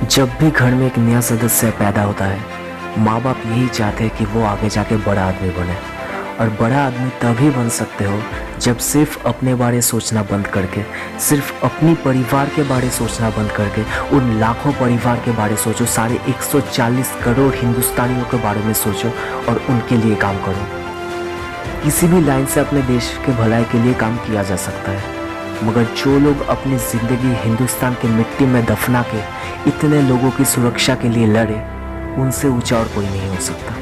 जब भी घर में एक नया सदस्य पैदा होता है, माँ बाप यही चाहते हैं कि वो आगे जाके बड़ा आदमी बने। और बड़ा आदमी तभी बन सकते हो जब सिर्फ अपने बारे सोचना बंद करके, सिर्फ अपनी परिवार के बारे सोचना बंद करके उन लाखों परिवार के बारे सोचो, सारे 140 करोड़ हिंदुस्तानियों के बारे में सोचो और उनके लिए काम करो। किसी भी लाइन से अपने देश के भलाई के लिए काम किया जा सकता है, मगर जो लोग अपनी ज़िंदगी हिंदुस्तान की मिट्टी में दफना के इतने लोगों की सुरक्षा के लिए लड़े, उनसे ऊंचा और कोई नहीं हो सकता।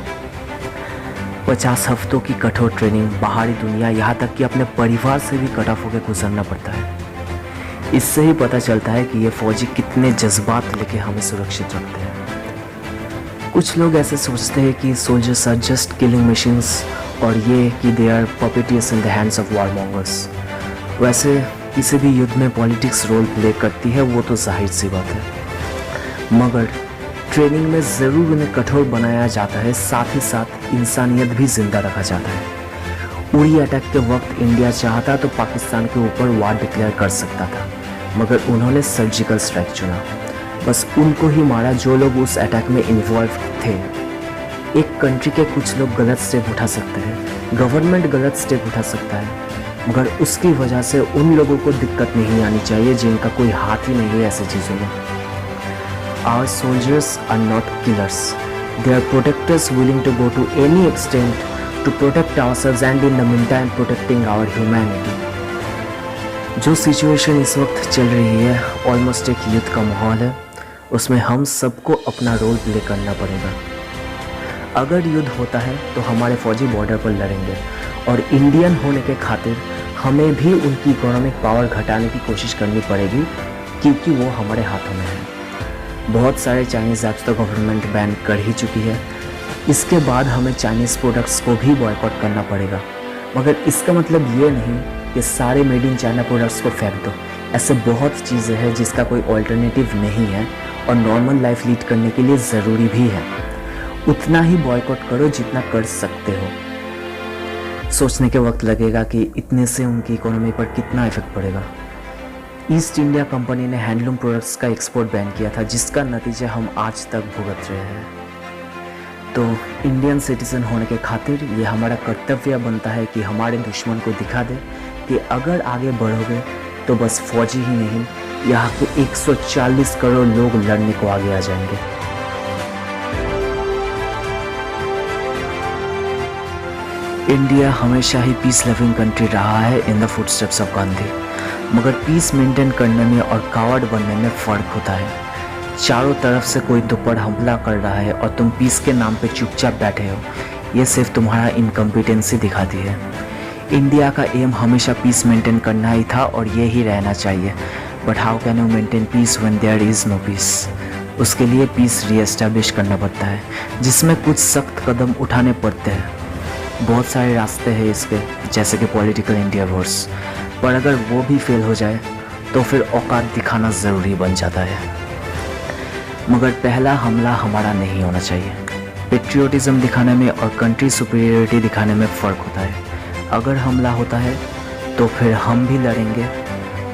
50 हफ्तों की कठोर ट्रेनिंग, बाहरी दुनिया, यहाँ तक कि अपने परिवार से भी कट ऑफ होकर गुजरना पड़ता है। इससे ही पता चलता है कि ये फौजी कितने जज्बात लेके हमें सुरक्षित रखते हैं। कुछ लोग ऐसे सोचते हैं कि soldiers are just killing machines, और ये कि they are puppeteers in the hands of warmongers. वैसे किसी भी युद्ध में पॉलिटिक्स रोल प्ले करती है, वो तो जाहिर सी बात है, मगर ट्रेनिंग में ज़रूर उन्हें कठोर बनाया जाता है, साथ ही साथ इंसानियत भी जिंदा रखा जाता है। उरी अटैक के वक्त इंडिया चाहता तो पाकिस्तान के ऊपर वार डिक्लेयर कर सकता था, मगर उन्होंने सर्जिकल स्ट्राइक चुना। बस उनको ही मारा जो लोग उस अटैक में इन्वॉल्व थे। एक कंट्री के कुछ लोग गलत स्टेप उठा सकते हैं, गवर्नमेंट गलत स्टेप उठा सकता है, मगर उसकी वजह से उन लोगों को दिक्कत नहीं आनी चाहिए जिनका कोई हाथ ही नहीं है ऐसी चीज़ों में। Our soldiers are not killers. They are protectors willing to go to any extent to protect ourselves and in the meantime protecting our humanity. जो सिचुएशन इस वक्त चल रही है, ऑलमोस्ट एक युद्ध का माहौल है, उसमें हम सबको अपना रोल प्ले करना पड़ेगा। अगर युद्ध होता है तो हमारे फौजी बॉर्डर पर लड़ेंगे, और इंडियन होने के खातिर हमें भी उनकी इकोनॉमिक पावर घटाने की कोशिश करनी पड़ेगी, क्योंकि वो हमारे हाथों में है। बहुत सारे चाइनीज़ ऐप्स तो गवर्नमेंट बैन कर ही चुकी है। इसके बाद हमें चाइनीज़ प्रोडक्ट्स को भी बॉयकॉट करना पड़ेगा, मगर इसका मतलब ये नहीं कि सारे मेड इन चाइना प्रोडक्ट्स को फेंक दो। ऐसे बहुत चीज़ें हैं जिसका कोई ऑल्टरनेटिव नहीं है और नॉर्मल लाइफ लीड करने के लिए ज़रूरी भी है। उतना ही बॉयकॉट करो जितना कर सकते हो। सोचने के वक्त लगेगा कि इतने से उनकी इकोनॉमी पर कितना इफेक्ट पड़ेगा। ईस्ट इंडिया कंपनी ने हैंडलूम प्रोडक्ट्स का एक्सपोर्ट बैन किया था, जिसका नतीजा हम आज तक भुगत रहे हैं। तो इंडियन सिटीजन होने के खातिर ये हमारा कर्तव्य बनता है कि हमारे दुश्मन को दिखा दे कि अगर आगे बढ़ोगे तो बस फौजी ही नहीं, यहाँ के 140 करोड़ लोग लड़ने को आगे आ जाएंगे। इंडिया हमेशा ही पीस लविंग कंट्री रहा है in the footsteps of Gandhi, मगर पीस मेंटेन करने में और कावर्ड बनने में फ़र्क होता है। चारों तरफ से कोई दुपड़ हमला कर रहा है और तुम पीस के नाम पे चुपचाप बैठे हो, ये सिर्फ तुम्हारा इनकम्पिटेंसी दिखाती है। इंडिया का एम हमेशा पीस मेंटेन करना ही था और ये ही रहना चाहिए, but how can you maintain peace when there is no peace? उसके लिए पीस रीएस्टैब्लिश करना पड़ता है, जिसमें कुछ सख्त कदम उठाने पड़ते हैं। बहुत सारे रास्ते हैं इसके, जैसे कि पॉलिटिकल इंडिया वॉर्स, पर अगर वो भी फेल हो जाए तो फिर औकात दिखाना ज़रूरी बन जाता है। मगर पहला हमला हमारा नहीं होना चाहिए। पेट्रियोटिज़म दिखाने में और कंट्री सुपीरियरिटी दिखाने में फ़र्क होता है। अगर हमला होता है तो फिर हम भी लड़ेंगे,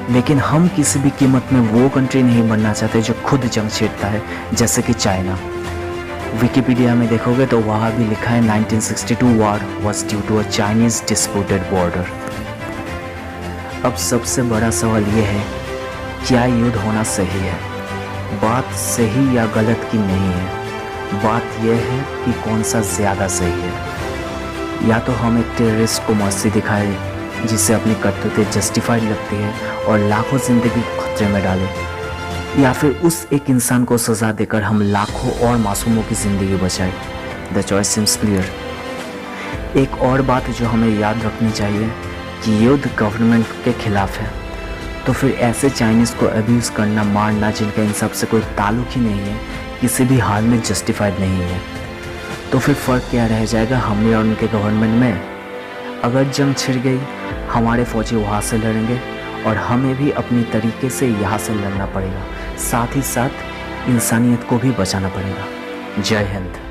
लेकिन हम किसी भी कीमत में वो कंट्री नहीं बनना चाहते जो खुद जंग छेड़ता है, जैसे कि चाइना। विकिपीडिया में देखोगे तो वहाँ भी लिखा है 1962 war was due to a Chinese disputed border. अब सबसे बड़ा सवाल ये है, क्या युद्ध होना सही है? बात सही या गलत की नहीं है, बात यह है कि कौन सा ज़्यादा सही है। या तो हम एक टेररिस्ट को मर्सी दिखाएं जिसे अपनी करतूतें जस्टिफाइड लगती है और लाखों ज़िंदगी को खतरे में डालें, या फिर उस एक इंसान को सज़ा देकर हम लाखों और मासूमों की ज़िंदगी बचाएं। The choice seems clear. एक और बात जो हमें याद रखनी चाहिए कि युद्ध गवर्नमेंट के खिलाफ है, तो फिर ऐसे चाइनीज़ को अब्यूज़ करना, मारना, जिनका इन सब से कोई ताल्लुक ही नहीं है, किसी भी हाल में जस्टिफाइड नहीं है। तो फिर फ़र्क क्या रह जाएगा हमें और उनके गवर्नमेंट में? अगर जंग छिड़ गई, हमारे फौजी वहाँ से लड़ेंगे और हमें भी अपनी तरीके से यहाँ से लड़ना पड़ेगा। साथ ही साथ इंसानियत को भी बचाना पड़ेगा। जय हिंद।